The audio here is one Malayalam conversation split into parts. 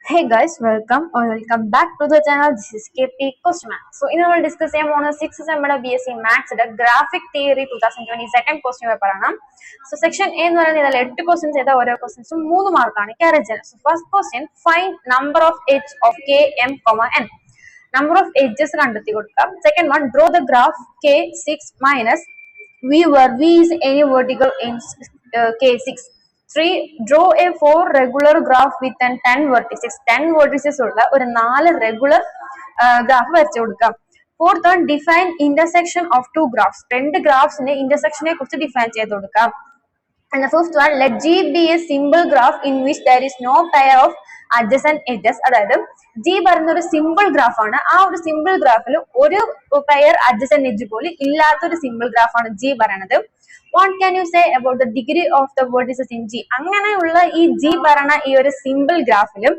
Hey guys, welcome back to the channel. This is KP Question Math. So, in our discussion on 6th sem BSc Maths graphic theory 2020 second question paper ആണ്. So, section A എന്ന് പറയുന്നത് ഇതിൽ 8 questions ചെയ്ത ഓരോ questions 3 മാർക്കാണ് carry ചെയ്യുന്നത്. So, first question, find number of edge of k, m, n. Number of edges കണ്ടെത്തി കൊടുക്കുക. Second one, draw the graph k6 minus v where v is any vertical in k6. 3. Draw a 4 regular graph with 10 vertices. 10 vertices ഉള്ള ഒരു 4 regular ഗ്രാഫ് വരച്ചു കൊടുക്കാം. Fourth one, define intersection of two graphs. രണ്ട് ഗ്രാഫ്സിന്റെ ഇന്റർസെക്ഷനെ കുറിച്ച് ഡിഫൈൻ ചെയ്ത് കൊടുക്കാം. And the fifth one, let G be a simple graph in which there is no pair of adjacent edges. അതായത് G പറയുന്ന ഒരു സിമ്പിൾ ഗ്രാഫ് ആണ്. ആ ഒരു സിമ്പിൾ ഗ്രാഫിൽ ഒരു പെയർ adjacent edge പോലും ഇല്ലാത്ത ഒരു സിമ്പിൾ ഗ്രാഫ് ആണ് G പറയുന്നത്. What can you say about the degree of the vertices in G? അങ്ങനെയുള്ള ഈ G പറയുന്ന ഈ ഒരു സിമ്പിൾ ഗ്രാഫിലും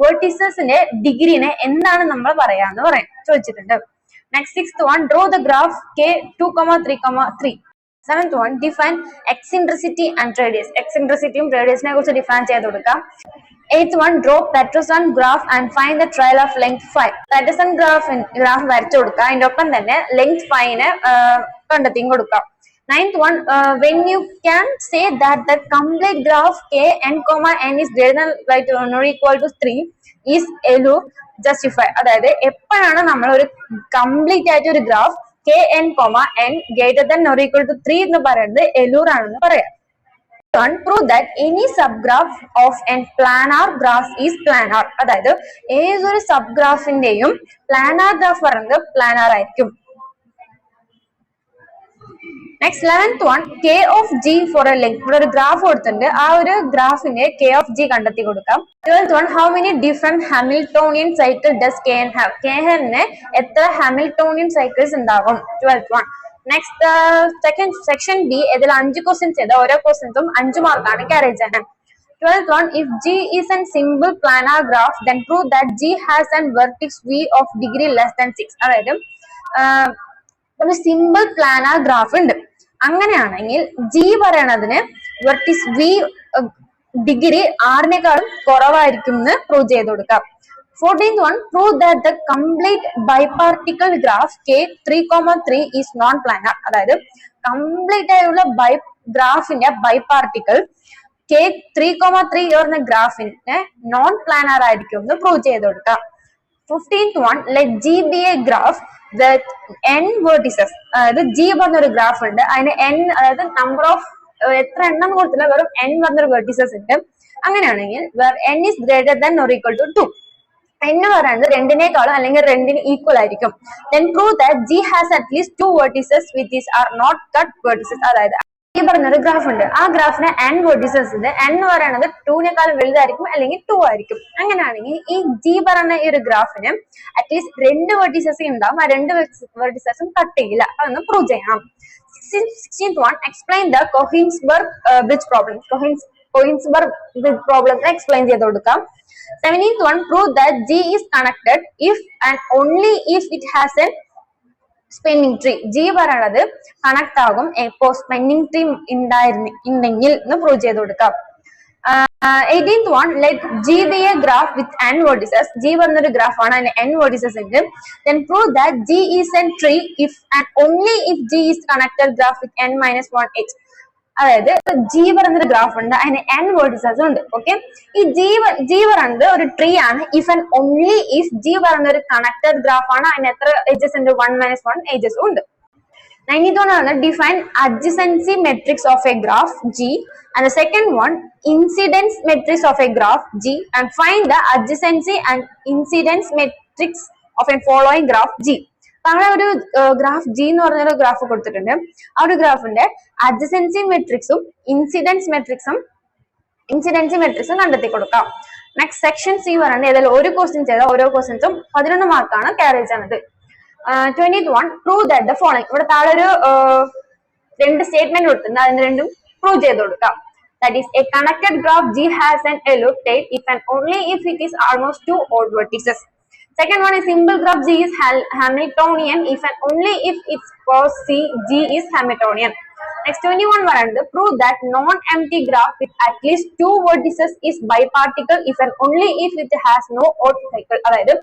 verticesന്റെ ഡിഗ്രീനെ എന്താണ് നമ്മൾ പറയാന്ന് ചോദിച്ചിട്ടുണ്ട്. Next, sixth one, draw the graph K 2, 3, 3. Seventh one, define eccentricity and radius. Eccentricity and radius ne kuറിച്ച് define ചെയ്തു കൊടുക്കാം. Eighth one, draw Peterson graph and find the trial of length 5. Peterson graph വരച്ചു കൊടുക്കുക. അതിന്റെ ഒപ്പം തന്നെ length 5 നെ കണ്ടെത്തിയും കൊടുക്കാം. Ninth one, when you can say that the complete graph k n comma n is greater than or equal to 3 is Euler justify. അതായത് എപ്പോഴാണ് നമ്മൾ ഒരു കംപ്ലീറ്റ് ആയിട്ട് ഒരു graph k n comma n greater than or equal to 3 എന്ന് പറയുന്നത് Euler ആണെന്ന് പറയാം. Prove that any subgraph of a planar graph is planar. അതായത് ഏതൊരു സബ്ഗ്രാഫിന്റെയും planar graph പറയുന്നത് planar ആയിരിക്കും. Next, 11th one, k of g for a length. ഇവിടെ ഒരു ഗ്രാഫ് കൊടുത്തിട്ടുണ്ട്. ആ ഒരു ഗ്രാഫിന്റെ k of g കണ്ടെത്തി കൊടുക്കാം. 12th one, how many different Hamiltonian cycles does kn have? kn എത്ര Hamiltonian cycles ഉണ്ടാകും? 12th one. Next, second section B, ഇതിൽ 5 questions ചെയ്ത ഓരോ questions 5 മാർക്കാണ് carry ചെയ്യുന്നത്. 12th one, if G is a simple planar graph, then prove that G has a vertex v of degree less than 6. അതായത് ഒരു സിമ്പിൾ പ്ലാനാർ ഗ്രാഫ് ഉണ്ട്. അങ്ങനെയാണെങ്കിൽ G പറയണതിന് വെർട്ടിസ് V ഡിഗ്രി ആറിനേക്കാളും കുറവായിരിക്കും എന്ന് പ്രൂവ് ചെയ്ത് കൊടുക്കാം. 14th one, prove that the complete biparticle graph K 3, 3 is non-planar. അതായത് കംപ്ലീറ്റ് ആയുള്ള ഗ്രാഫിന്റെ ബൈപാർട്ടിക്കൽ K 3, 3 പറഞ്ഞ ഗ്രാഫിന്റെ നോൺ പ്ലാനർ ആയിരിക്കും എന്ന് പ്രൂവ് ചെയ്ത് കൊടുക്കാം. 15th one, let G be a graph that n vertices. അതായത് G പറഞ്ഞൊരു ഗ്രാഫ് ഉണ്ട്. അതിന് n അതായത് നമ്പർ ഓഫ് എത്ര എണ്ണം കൊടുത്തില്ല, വെറും n പറഞ്ഞൊരു വെർട്ടിസസ് ഉണ്ട്. അങ്ങനെയാണെങ്കിൽ where n is greater than or equal to 2. n പറയുന്നത് 2നേക്കാളും അല്ലെങ്കിൽ 2ന് ഈക്വൽ ആയിരിക്കും. Then prove that G has at least 2 vertices which are not cut vertices. അതായത് ഈ പറഞ്ഞൊരു ഗ്രാഫ് ഉണ്ട്. ആ ഗ്രാഫിന് n വെർട്ടിസസ് ഉണ്ട്. n പറയുന്നത് 2നേക്കാളും വലുതായിരിക്കും അല്ലെങ്കിൽ 2 ആയിരിക്കും. അങ്ങനെയാണെങ്കിൽ ഈ G പറയുന്ന ഈ ഒരു ഗ്രാഫിന് അറ്റ്ലീസ്റ്റ് 2 വെർട്ടിസസ് ഉണ്ടാവും. ആ 2 വെർട്ടിസസും കട്ട് ചെയ്യില്ല. അതൊന്ന് പ്രൂവ് ചെയ്യണം. 16th one, explain the Koenigsberg bridge problem. Koenigsberg bridge problem explain ചെയ്ത് കൊടുക്കാം. 17th one, prove that G is connected if and only if it has a spinning tree. G പറയണത് കണക്ട് ആകും എപ്പോ സ്പിന്നിങ് ട്രീ ഉണ്ടെങ്കിൽ എന്ന് പ്രൂവ് ചെയ്ത് കൊടുക്കാം. 18th one, let G be a graph with n vertices. G പറഞ്ഞൊരു ഗ്രാഫ് ആണ്, അതിന് n vertices ഉണ്ട്. Then prove that G is a tree if and only if G is connected graph with n minus 1 edge. അതായത് G പറയുന്നൊരു ഗ്രാഫ് ഉണ്ട്, അതിന് n vertices ഉണ്ട്. ഓക്കെ, ഈ G പറയുന്നത് ഒരു ട്രീ ആണ് if and only if G പറയുന്ന ഒരു കണക്റ്റഡ് ഗ്രാഫ് ആണ്, അതിന് എത്ര edges ഉണ്ട്? 1 minus 1 edges ഉണ്ട്. 19th one ആണ് define adjacency matrix of a graph G, and the second one incidence matrix of a graph G, and find the adjacency and incidence matrix of a following graph G. അങ്ങനെ ഒരു ഗ്രാഫ് G എന്ന് പറഞ്ഞൊരു ഗ്രാഫ് കൊടുത്തിട്ടുണ്ട്. ആ ഒരു ഗ്രാഫിന്റെ അഡ്ജസൻസി മെട്രിക്സും ഇൻസിഡൻസ് മെട്രിക്സും കണ്ടെത്തി കൊടുക്കാം. നെക്സ്റ്റ് സെക്ഷൻ C പറയുന്നത് ഇതിൽ ഒരു ക്വസ്റ്റ്യൻ ചെയ്ത ഓരോ ക്വസ്റ്റ്യൻസും 11 മാർക്കാണ് ക്യാരി ചെയ്യുന്നത്. 20th one, prove that the following. ഇവിടെ താഴെ ഒരു 2 സ്റ്റേറ്റ്മെന്റ് കൊടുത്തിട്ടുണ്ട്, അതിന് രണ്ടും പ്രൂവ് ചെയ്ത് കൊടുക്കാം. That is, a connected graph G has an Euler tail if and only if it is almost 2 odd vertices. Second one is simple graph G is Hamiltonian if and only if its cos C G is Hamiltonian. Next 21 പറയുന്നത് prove that non-empty graph with at least 2 vertices is biparticle if and only if it has no odd cycle. അതായത്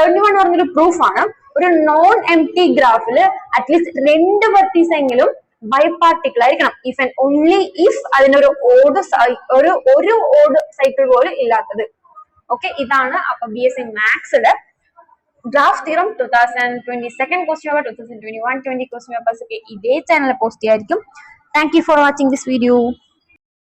71 പറഞ്ഞൊരു പ്രൂഫ് ആണ്. ഒരു നോൺ എംപ്റ്റി ഗ്രാഫിൽ അറ്റ്ലീസ്റ്റ് 2 വെർട്ടീസ് എങ്കിലും ബൈപാർട്ടിക്കിൾ ആയിരിക്കണം. ഇഫ് ആൻഡ് ഓൺലി ഇഫ് അതിനൊരു ഒരു ഓഡ് സൈക്കിൾ പോലും ഇല്ലാത്തത്. ഓക്കെ, ഇതാണ് BSc മാത്സിലെ draft theorem 2020 second question paper 2021-20 question papers ഒക്കെ ഇതേ ചാനലിൽ പോസ്റ്റ് ചെയ്യായിരിക്കും. Thank you for watching this video.